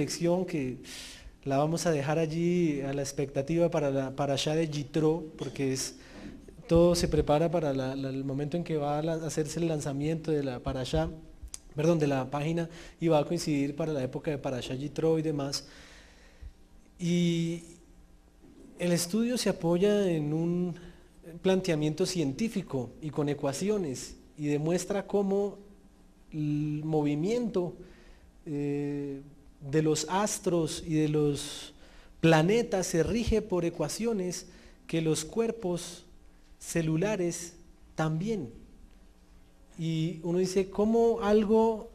reflexión que la vamos a dejar allí a la expectativa para la parashá de Yitro, porque todo se prepara para el momento en que va a hacerse el lanzamiento de la parashá, perdón, de la página, y va a coincidir para la época de parashá Yitro y demás. Y el estudio se apoya en un planteamiento científico y con ecuaciones, y demuestra cómo el movimiento de los astros y de los planetas se rige por ecuaciones que los cuerpos celulares también. Y uno dice, ¿cómo algo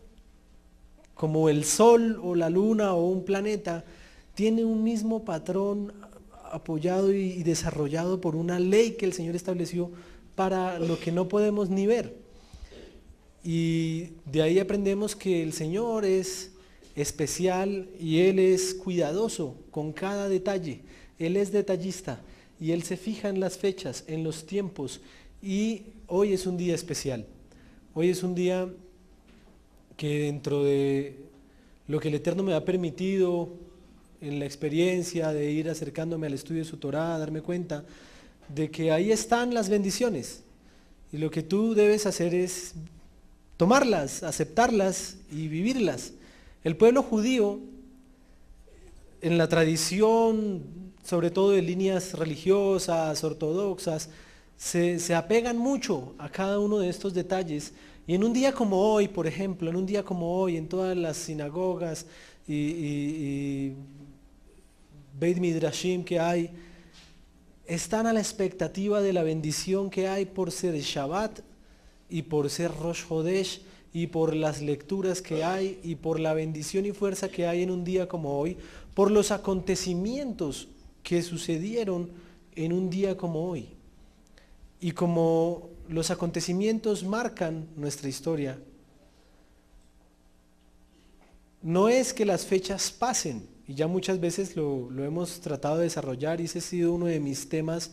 como el Sol o la Luna o un planeta tiene un mismo patrón apoyado y desarrollado por una ley que el Señor estableció para lo que no podemos ni ver? Y de ahí aprendemos que el Señor es especial y Él es cuidadoso con cada detalle. Él es detallista y Él se fija en las fechas, en los tiempos. Y hoy es un día especial. Hoy es un día que dentro de lo que el Eterno me ha permitido en la experiencia de ir acercándome al estudio de su Torá, darme cuenta de que ahí están las bendiciones. Y lo que tú debes hacer es tomarlas, aceptarlas y vivirlas. El pueblo judío, en la tradición, sobre todo de líneas religiosas, ortodoxas, se apegan mucho a cada uno de estos detalles. Y en un día como hoy, por ejemplo, en un día como hoy, en todas las sinagogas y Beit Midrashim que hay, están a la expectativa de la bendición que hay por ser Shabbat y por ser Rosh Hodesh y por las lecturas que hay y por la bendición y fuerza que hay en un día como hoy, por los acontecimientos que sucedieron en un día como hoy. Y como los acontecimientos marcan nuestra historia, no es que las fechas pasen, y ya muchas veces lo hemos tratado de desarrollar, y ese ha sido uno de mis temas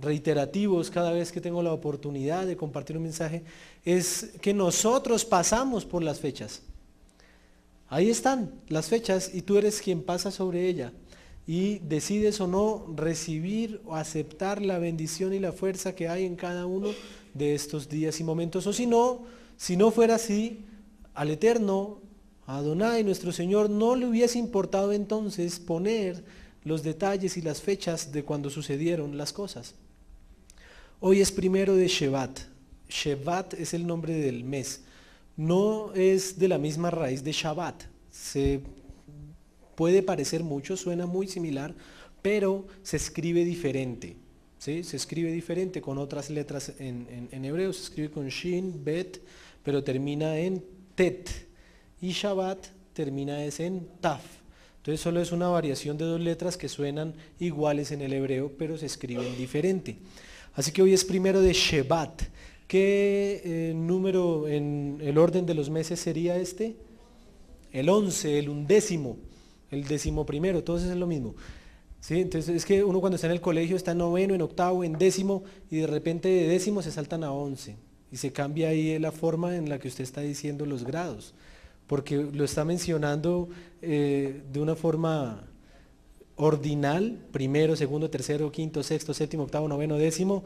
reiterativos cada vez que tengo la oportunidad de compartir un mensaje, es que nosotros pasamos por las fechas. Ahí están las fechas y tú eres quien pasa sobre ella y decides o no recibir o aceptar la bendición y la fuerza que hay en cada uno de estos días y momentos. O si no fuera así, al Eterno, a Adonai, nuestro Señor, no le hubiese importado entonces poner los detalles y las fechas de cuando sucedieron las cosas. Hoy es 1 de Shevat. Shevat es el nombre del mes. No es de la misma raíz de Shabbat. Se puede parecer mucho, suena muy similar, pero se escribe diferente. ¿Sí? Se escribe diferente con otras letras en hebreo. Se escribe con Shin, Bet, pero termina en Tet. Y Shabbat termina en Taf. Entonces solo es una variación de dos letras que suenan iguales en el hebreo, pero se escriben diferente. Así que hoy es 1 de Shevat. ¿Qué número en el orden de los meses sería este? El 11, el 11º, el 11º, todos es lo mismo. ¿Sí? Entonces es que uno cuando está en el colegio está en noveno, en octavo, en décimo, y de repente de décimo se saltan a 11. Y se cambia ahí la forma en la que usted está diciendo los grados, porque lo está mencionando de una forma ordinal, primero, segundo, tercero, quinto, sexto, séptimo, octavo, noveno, décimo,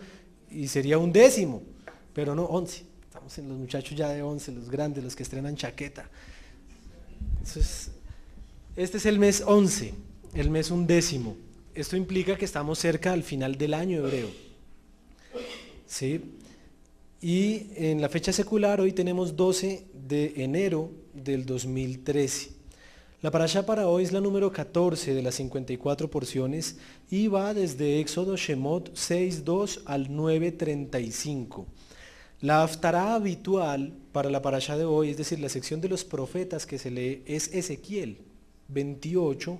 y sería un décimo, pero no 11. Estamos en los muchachos ya de 11, los grandes, los que estrenan chaqueta. Entonces, este es el mes 11, el mes 11. Esto implica que estamos cerca al final del año hebreo. ¿Sí? Y en la fecha secular hoy tenemos 12 de enero del 2013. La parashá para hoy es la número 14 de las 54 porciones y va desde Éxodo Shemot 6.2 al 9.35. La haftará habitual para la parashá de hoy, es decir, la sección de los profetas que se lee, es Ezequiel 28,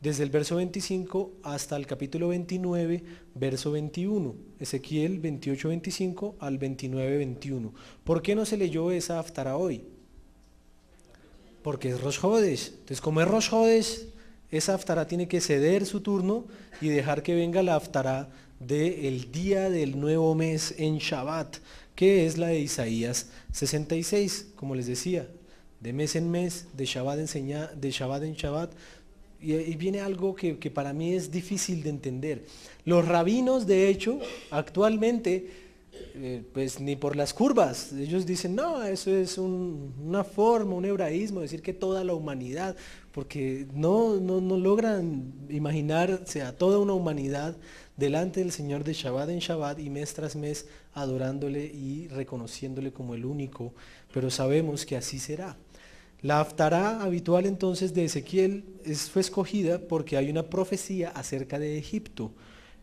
desde el verso 25 hasta el capítulo 29, verso 21. Ezequiel 28, 25 al 29, 21. ¿Por qué no se leyó esa haftará hoy? Porque es Rosh Hodesh. Entonces, como es Rosh Hodesh, esa haftará tiene que ceder su turno y dejar que venga la haftará del día del nuevo mes en Shabbat, que es la de Isaías 66, como les decía. de mes en mes, de Shabbat de Shabbat en Shabbat, y viene algo que para mí es difícil de entender. Los rabinos, de hecho, actualmente, pues ni por las curvas, ellos dicen, no, eso es una forma, un hebraísmo, decir que toda la humanidad, porque no logran imaginarse a toda una humanidad delante del Señor de Shabbat en Shabbat y mes tras mes adorándole y reconociéndole como el único, pero sabemos que así será. La Haftará habitual entonces de Ezequiel fue escogida porque hay una profecía acerca de Egipto.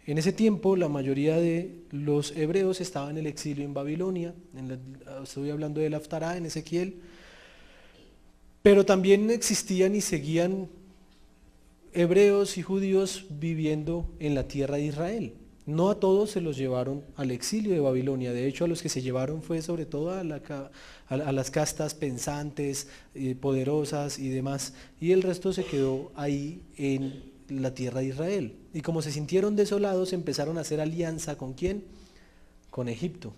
En ese tiempo la mayoría de los hebreos estaban en el exilio en Babilonia, estoy hablando de la Haftará en Ezequiel, pero también existían y seguían hebreos y judíos viviendo en la tierra de Israel. No a todos se los llevaron al exilio de Babilonia, de hecho a los que se llevaron fue sobre todo a las castas pensantes, poderosas y demás, y el resto se quedó ahí en la tierra de Israel. Y como se sintieron desolados, empezaron a hacer alianza ¿con quién? Con Egipto.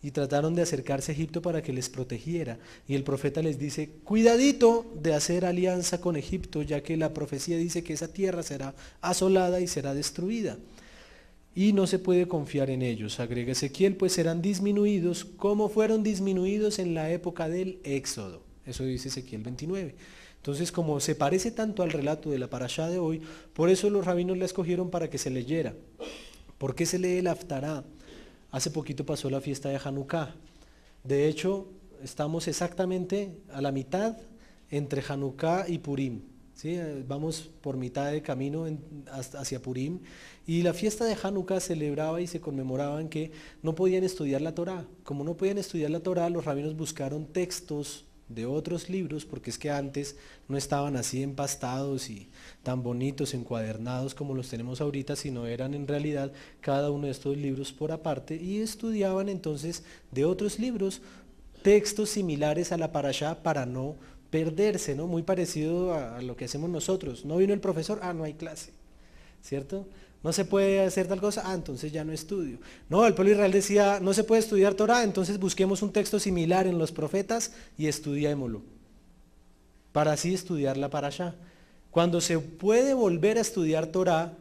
Y trataron de acercarse a Egipto para que les protegiera. Y el profeta les dice, cuidadito de hacer alianza con Egipto, ya que la profecía dice que esa tierra será asolada y será destruida. Y no se puede confiar en ellos. Agrega Ezequiel, pues serán disminuidos como fueron disminuidos en la época del Éxodo. Eso dice Ezequiel 29. Entonces, como se parece tanto al relato de la parashá de hoy, por eso los rabinos la escogieron para que se leyera. ¿Por qué se lee el Haftará? Hace poquito pasó la fiesta de Hanukkah. De hecho, estamos exactamente a la mitad entre Hanukkah y Purim. ¿Sí? Vamos por mitad de camino hacia Purim. Y la fiesta de Hanukkah celebraba y se conmemoraban que no podían estudiar la Torá. Como no podían estudiar la Torá, los rabinos buscaron textos de otros libros, porque es que antes no estaban así empastados y tan bonitos, encuadernados como los tenemos ahorita, sino eran en realidad cada uno de estos libros por aparte, y estudiaban entonces de otros libros textos similares a la parashá para no perderse, ¿no? Muy parecido a lo que hacemos nosotros. No vino el profesor, no hay clase, ¿cierto? No se puede hacer tal cosa, entonces ya no estudio. No, el pueblo de Israel decía, no se puede estudiar Torah, entonces busquemos un texto similar en los profetas y estudiémoslo, para así estudiar la parashá. Cuando se puede volver a estudiar Torah,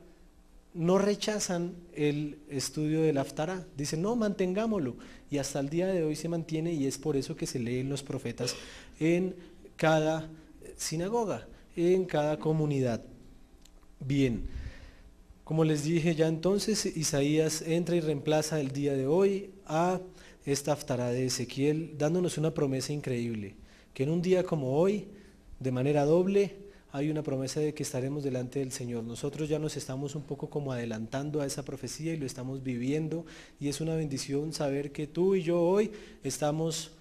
no rechazan el estudio del Haftará, dicen, no, mantengámoslo, y hasta el día de hoy se mantiene, y es por eso que se leen los profetas en cada sinagoga, en cada comunidad. Bien. Como les dije ya entonces, Isaías entra y reemplaza el día de hoy a esta Haftará de Ezequiel, dándonos una promesa increíble, que en un día como hoy, de manera doble, hay una promesa de que estaremos delante del Señor. Nosotros ya nos estamos un poco como adelantando a esa profecía y lo estamos viviendo, y es una bendición saber que tú y yo hoy estamos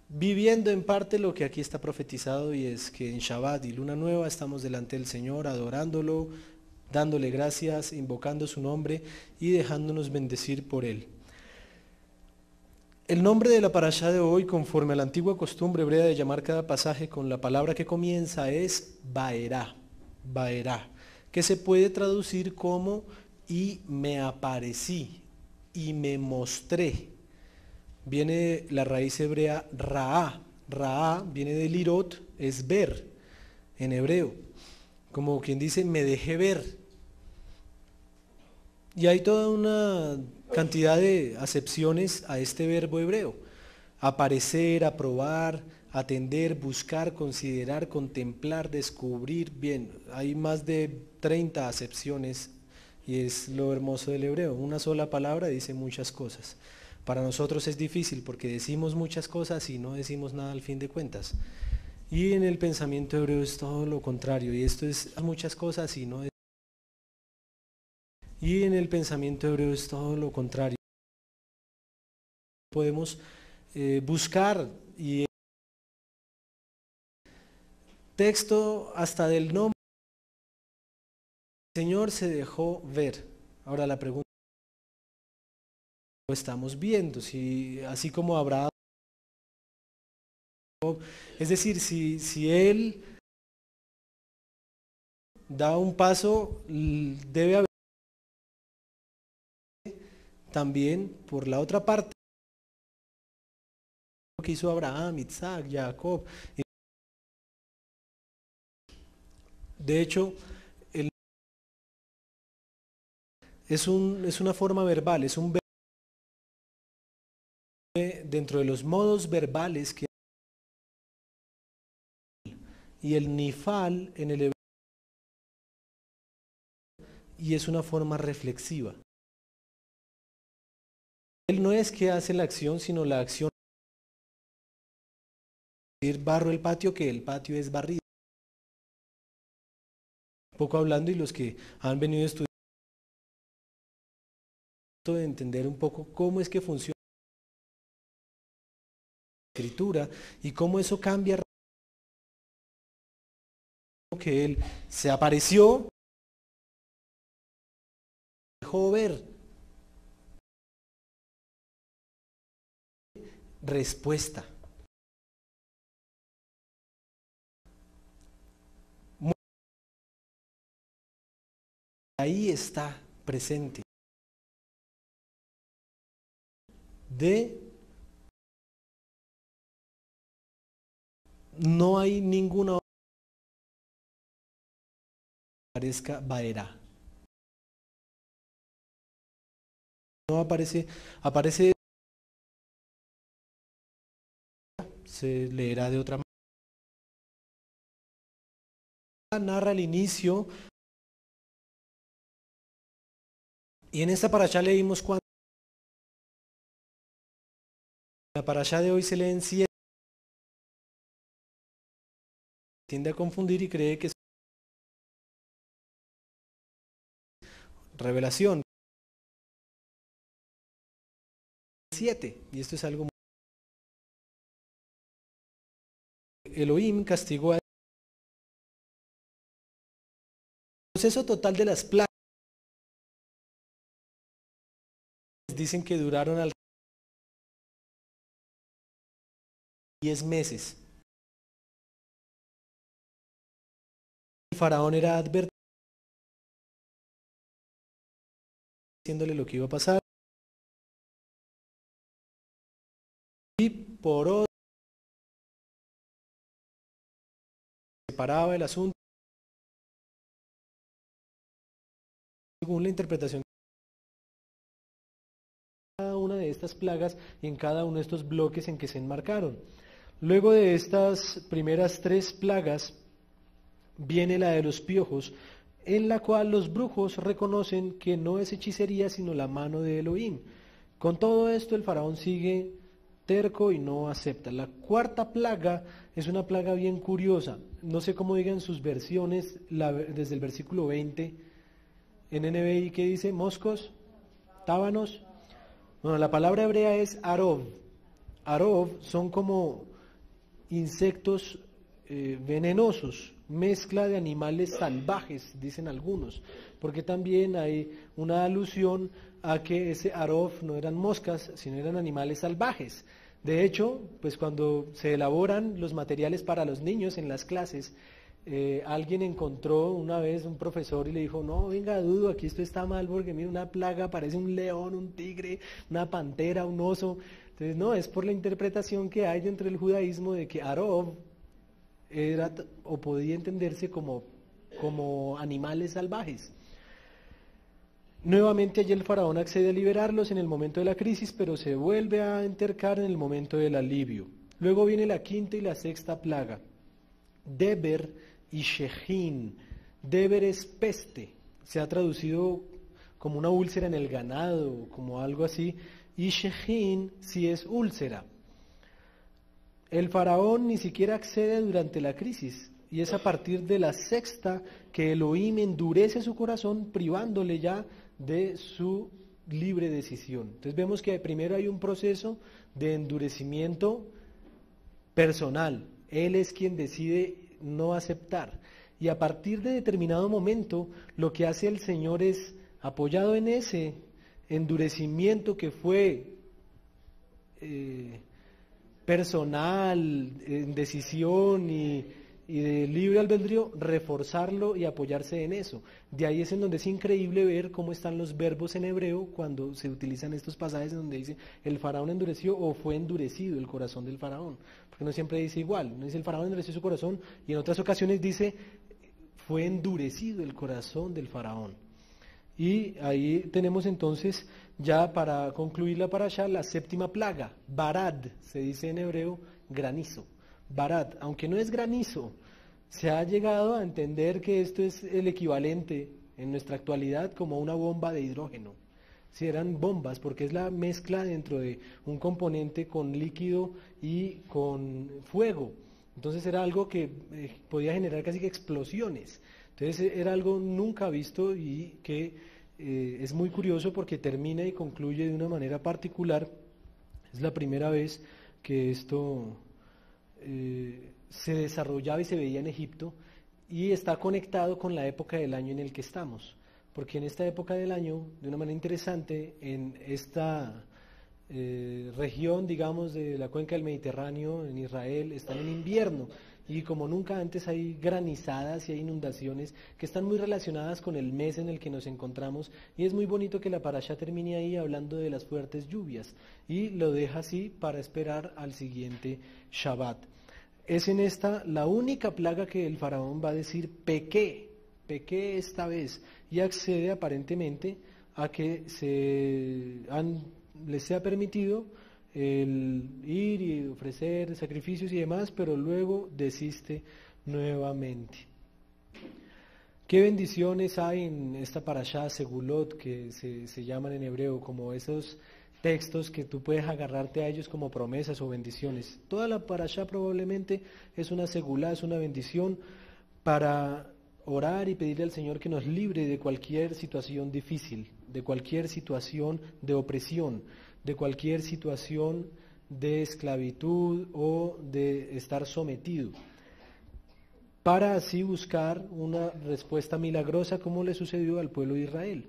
viviendo en parte lo que aquí está profetizado, y es que en Shabbat y Luna Nueva estamos delante del Señor adorándolo, dándole gracias, invocando su nombre y dejándonos bendecir por él. El nombre de la parashá de hoy, conforme a la antigua costumbre hebrea de llamar cada pasaje con la palabra que comienza, es Baerá, Baerá, que se puede traducir como y me aparecí, y me mostré. Viene la raíz hebrea Raá, Raá viene de lirot, es ver en hebreo, como quien dice me dejé ver. Y hay toda una cantidad de acepciones a este verbo hebreo: aparecer, aprobar, atender, buscar, considerar, contemplar, descubrir. Bien, hay más de 30 acepciones, y es lo hermoso del hebreo. Una sola palabra dice muchas cosas. Para nosotros es difícil porque decimos muchas cosas y no decimos nada al fin de cuentas. Y en el pensamiento hebreo es todo lo contrario, y esto es muchas cosas y no. Y en el pensamiento hebreo es todo lo contrario. Podemos buscar y texto hasta del nombre. El Señor se dejó ver. Ahora la pregunta, lo estamos viendo, si así como Abraham, es decir, si Él da un paso, debe haber también por la otra parte lo que hizo Abraham, Isaac, Jacob. De hecho, es una forma verbal, es un dentro de los modos verbales que y el nifal en el hebreo, y es una forma reflexiva. Él no es que hace la acción, sino la acción de decir barro el patio, que el patio es barrido. Un poco hablando, y los que han venido estudiando, de entender un poco cómo es que funciona la escritura y cómo eso cambia, que él se apareció, dejó ver respuesta. Ahí está presente. No hay ninguna otra que parezca Baera. No aparece, se leerá de otra manera. Narra el inicio. Y en esta parashá leímos cuánto. La parashá de hoy se leen 7. Tiende a confundir y cree que es revelación. 7. Y esto es algo muy... Elohim castigó a... El proceso total de las plagas dicen que duraron al 10 meses. El faraón era advertido, diciéndole lo que iba a pasar. Y por otro, separaba el asunto según la interpretación de cada una de estas plagas y en cada uno de estos bloques en que se enmarcaron. Luego de estas primeras 3 plagas viene la de los piojos, en la cual los brujos reconocen que no es hechicería sino la mano de Elohim. Con todo esto el faraón sigue terco y no acepta. La 4ª plaga es una plaga bien curiosa, no sé cómo digan sus versiones, desde el versículo 20 en NBI, que dice moscos, tábanos. Bueno, la palabra hebrea es arov. Arov son como insectos venenosos, mezcla de animales salvajes, dicen algunos, porque también hay una alusión a que ese arov no eran moscas, sino eran animales salvajes. De hecho, pues cuando se elaboran los materiales para los niños en las clases, alguien encontró una vez un profesor y le dijo, no, venga, Dudo, aquí esto está mal porque mira, una plaga parece un león, un tigre, una pantera, un oso. Entonces, no, es por la interpretación que hay dentro del judaísmo de que Arov era o podía entenderse como animales salvajes. Nuevamente allí el faraón accede a liberarlos en el momento de la crisis, pero se vuelve a entercar en el momento del alivio. Luego viene la 5ª y la 6ª plaga, Deber y Shejin. Deber es peste, se ha traducido como una úlcera en el ganado, como algo así, y Shejin sí es úlcera. El faraón ni siquiera accede durante la crisis, y es a partir de la 6ª que Elohim endurece su corazón, privándole ya de su libre decisión. Entonces vemos que primero hay un proceso de endurecimiento personal. Él es quien decide no aceptar. Y a partir de determinado momento, lo que hace el Señor es, apoyado en ese endurecimiento que fue personal, en decisión y de libre albedrío, reforzarlo y apoyarse en eso. De ahí es en donde es increíble ver cómo están los verbos en hebreo cuando se utilizan estos pasajes en donde dice el faraón endureció o fue endurecido el corazón del faraón, porque no siempre dice igual, no dice el faraón endureció su corazón y en otras ocasiones dice fue endurecido el corazón del faraón. Y ahí tenemos entonces, ya para concluir la parashá, la séptima plaga, barad, se dice en hebreo, granizo. Barad, aunque no es granizo, se ha llegado a entender que esto es el equivalente en nuestra actualidad como una bomba de hidrógeno. Si eran bombas, porque es la mezcla dentro de un componente con líquido y con fuego. Entonces era algo que podía generar casi que explosiones. Entonces era algo nunca visto y que es muy curioso porque termina y concluye de una manera particular. Es la primera vez que esto se desarrollaba y se veía en Egipto, y está conectado con la época del año en el que estamos. Porque en esta época del año, de una manera interesante, en esta región, digamos, de la cuenca del Mediterráneo, en Israel, están en invierno, y como nunca antes hay granizadas y hay inundaciones que están muy relacionadas con el mes en el que nos encontramos, y es muy bonito que la parashá termine ahí hablando de las fuertes lluvias, y lo deja así para esperar al siguiente Shabbat. Es en esta la única plaga que el faraón va a decir, pequé esta vez, y accede aparentemente a que les sea permitido el ir y ofrecer sacrificios y demás, pero luego desiste nuevamente. ¿Qué bendiciones hay en esta parashá segulot, que se llaman en hebreo, como esos textos que tú puedes agarrarte a ellos como promesas o bendiciones? Toda la parashá probablemente es una segulá, es una bendición para orar y pedirle al Señor que nos libre de cualquier situación difícil, de cualquier situación de opresión, de cualquier situación de esclavitud o de estar sometido, para así buscar una respuesta milagrosa como le sucedió al pueblo de Israel.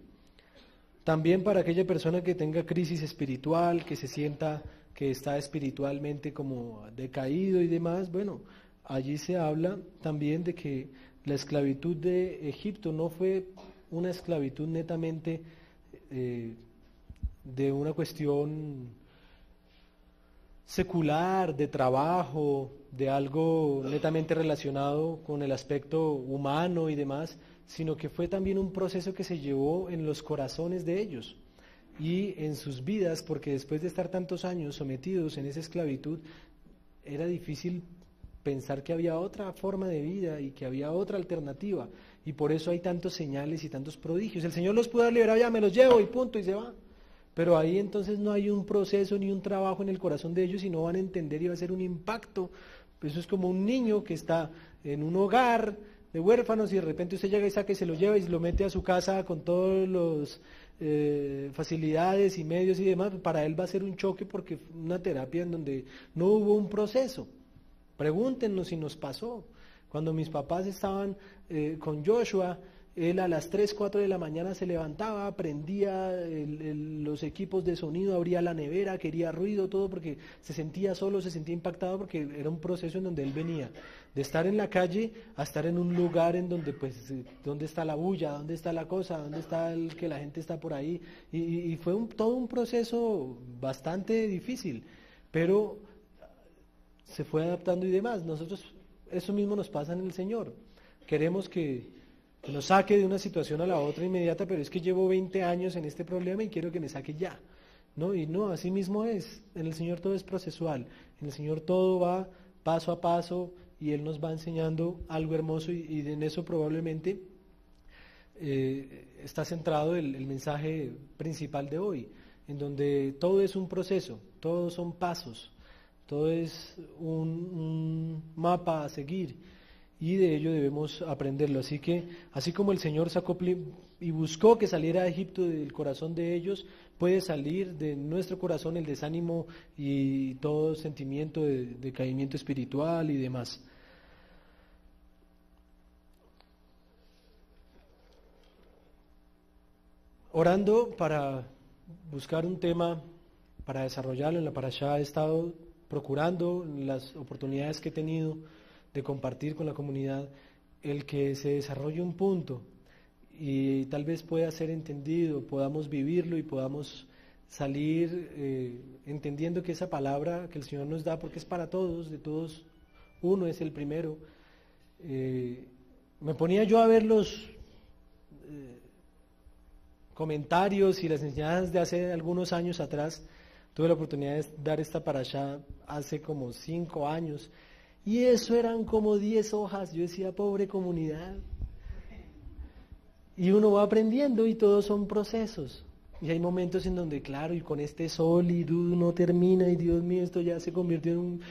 También para aquella persona que tenga crisis espiritual, que se sienta que está espiritualmente como decaído y demás, bueno, allí se habla también de que la esclavitud de Egipto no fue una esclavitud netamente de una cuestión secular, de trabajo, de algo netamente relacionado con el aspecto humano y demás, sino que fue también un proceso que se llevó en los corazones de ellos y en sus vidas, porque después de estar tantos años sometidos en esa esclavitud, era difícil pensar que había otra forma de vida y que había otra alternativa, y por eso hay tantos señales y tantos prodigios. El Señor los pudo haber liberado, ya me los llevo y punto, y se va. Pero ahí entonces no hay un proceso ni un trabajo en el corazón de ellos, y no van a entender, y va a ser un impacto. Eso es como un niño que está en un hogar de huérfanos y de repente usted llega y saca y se lo lleva y lo mete a su casa con todos los facilidades y medios y demás. Para él va a ser un choque, porque fue una terapia en donde no hubo un proceso. Pregúntenos si nos pasó. Cuando mis papás estaban con Joshua, él a las 3, 4 de la mañana se levantaba, prendía los equipos de sonido, abría la nevera, quería ruido, todo, porque se sentía solo, se sentía impactado, porque era un proceso en donde él venía de estar en la calle a estar en un lugar en donde, pues, ¿dónde está la bulla? ¿Dónde está la cosa? ¿Dónde está el que la gente está por ahí? Y fue todo un proceso bastante difícil, pero se fue adaptando y demás. Nosotros, eso mismo nos pasa en el Señor. Queremos que nos saque de una situación a la otra inmediata, pero es que llevo 20 años en este problema y quiero que me saque ya, ¿no? Y no, así mismo es. En el Señor todo es procesual. En el Señor todo va paso a paso y Él nos va enseñando algo hermoso, y en eso probablemente está centrado el mensaje principal de hoy, en donde todo es un proceso, todos son pasos, todo es un mapa a seguir, y de ello debemos aprenderlo. Así que, así como el Señor sacó y buscó que saliera de Egipto del corazón de ellos, puede salir de nuestro corazón el desánimo y todo sentimiento de decaimiento espiritual y demás. Orando para buscar un tema para desarrollarlo en la parashá, he estado procurando en las oportunidades que he tenido de compartir con la comunidad el que se desarrolle un punto y tal vez pueda ser entendido, podamos vivirlo y podamos salir entendiendo que esa palabra que el Señor nos da, porque es para todos, de todos uno es el primero, me ponía yo a ver los comentarios y las enseñanzas de hace algunos años atrás. Tuve la oportunidad de dar esta parashá hace como 5 años, y eso eran como 10 hojas. Yo decía, pobre comunidad. Y uno va aprendiendo y todos son procesos. Y hay momentos en donde, claro, y con este sol y uno termina y Dios mío, esto ya se convirtió en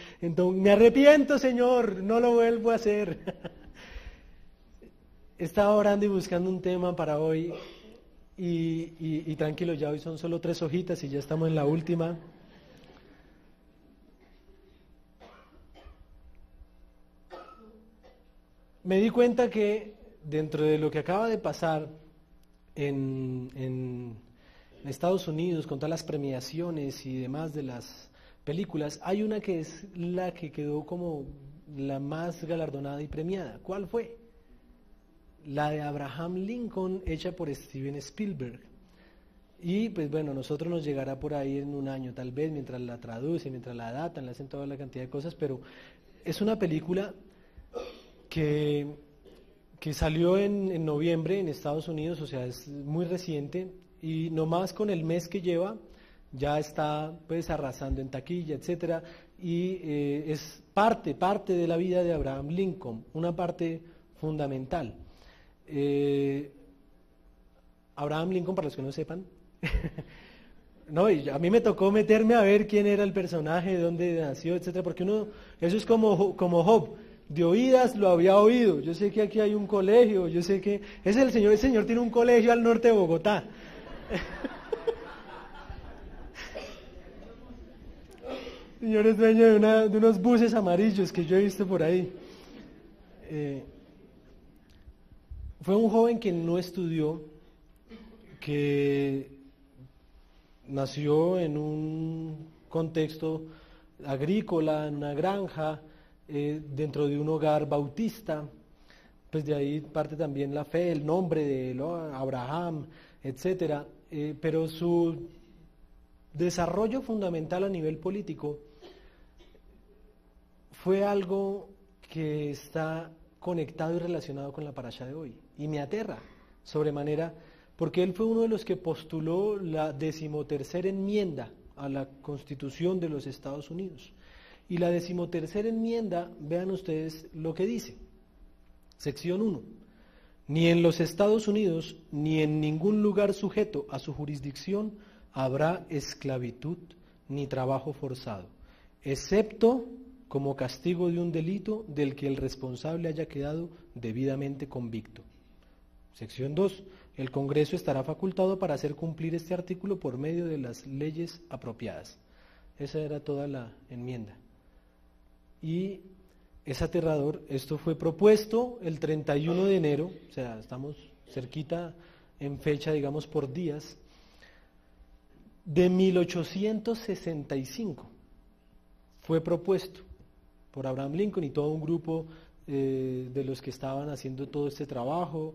me arrepiento, Señor, no lo vuelvo a hacer. Estaba orando y buscando un tema para hoy y tranquilo, ya hoy son solo 3 hojitas y ya estamos en la última. Me di cuenta que dentro de lo que acaba de pasar en Estados Unidos, con todas las premiaciones y demás de las películas, hay una que es la que quedó como la más galardonada y premiada. ¿Cuál fue? La de Abraham Lincoln, hecha por Steven Spielberg. Y pues bueno, nosotros nos llegará por ahí en un año, tal vez, mientras la traducen, mientras la adaptan, le hacen toda la cantidad de cosas, pero es una película que salió en noviembre en Estados Unidos, o sea, es muy reciente, y nomás con el mes que lleva ya está pues arrasando en taquilla, etcétera, y es parte de la vida de Abraham Lincoln, una parte fundamental. Abraham Lincoln, para los que no sepan, no, y a mí me tocó meterme a ver quién era el personaje, dónde nació, etcétera, porque eso es como Job. De oídas lo había oído. Yo sé que aquí hay un colegio, yo sé que el señor tiene un colegio al norte de Bogotá. El señor es dueño de unos buses amarillos que yo he visto por ahí. Fue un joven que no estudió, que nació en un contexto agrícola, en una granja, dentro de un hogar bautista. Pues de ahí parte también la fe, el nombre de Abraham, etcétera. Pero su desarrollo fundamental a nivel político fue algo que está conectado y relacionado con la parashá de hoy, y me aterra sobremanera, porque él fue uno de los que postuló la 13ª enmienda a la Constitución de los Estados Unidos. Y la 13ª enmienda, vean ustedes lo que dice. Sección 1. Ni en los Estados Unidos, ni en ningún lugar sujeto a su jurisdicción habrá esclavitud ni trabajo forzado, excepto como castigo de un delito del que el responsable haya quedado debidamente convicto. Sección 2. El Congreso estará facultado para hacer cumplir este artículo por medio de las leyes apropiadas. Esa era toda la enmienda. Y es aterrador. Esto fue propuesto el 31 de enero, o sea, estamos cerquita en fecha, digamos, por días, de 1865. Fue propuesto por Abraham Lincoln y todo un grupo de los que estaban haciendo todo este trabajo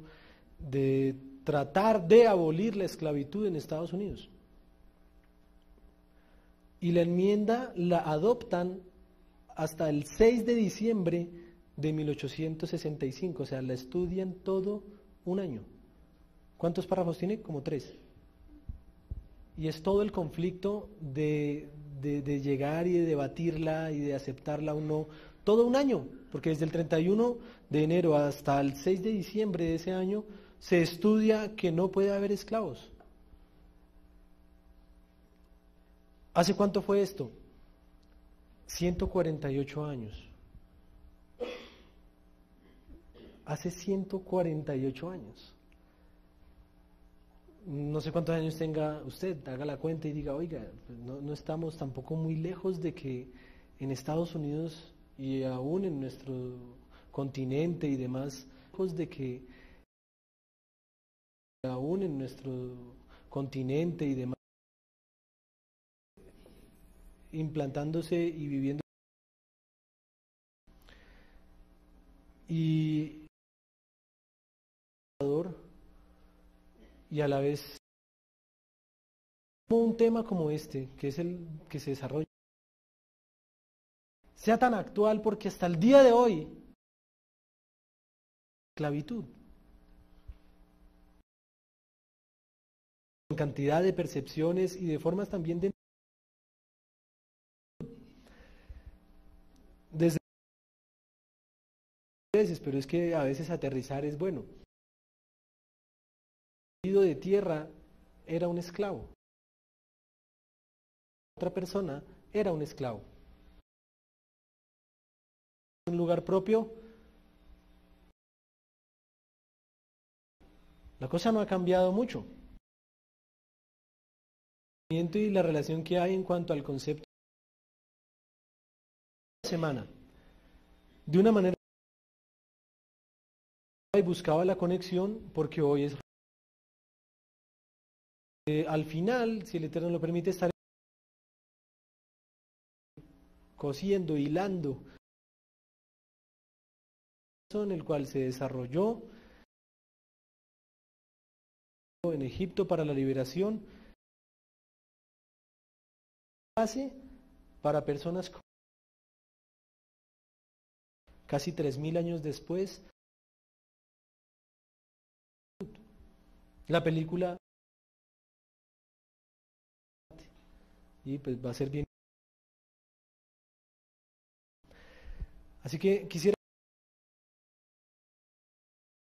de tratar de abolir la esclavitud en Estados Unidos. Y la enmienda la adoptan hasta el 6 de diciembre de 1865, o sea, la estudian todo un año. ¿Cuántos párrafos tiene? Como 3. Y es todo el conflicto de llegar y de debatirla y de aceptarla o no, todo un año, porque desde el 31 de enero hasta el 6 de diciembre de ese año se estudia que no puede haber esclavos. ¿Hace cuánto fue esto? 148 años. Hace 148 años. No sé cuántos años tenga usted, haga la cuenta y diga, oiga, pues no estamos tampoco muy lejos de que en Estados Unidos y aún en nuestro continente y demás, lejos de que aún en nuestro continente y demás, implantándose y viviendo. Y a la vez un tema como este, que es el que se desarrolla, sea tan actual, porque hasta el día de hoy esclavitud. En cantidad de percepciones y de formas también de desde veces, pero es que a veces aterrizar es bueno. El marido de tierra era un esclavo. Otra persona era un esclavo. Un lugar propio. La cosa no ha cambiado mucho. Y la relación que hay en cuanto al concepto de semana. De una manera y buscaba la conexión porque hoy es al final, si el Eterno lo permite, estar cosiendo, hilando, en el cual se desarrolló en Egipto para la liberación, base para personas casi 3000 años después. La película y pues va a ser bien. Así que quisiera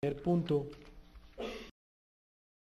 ver punto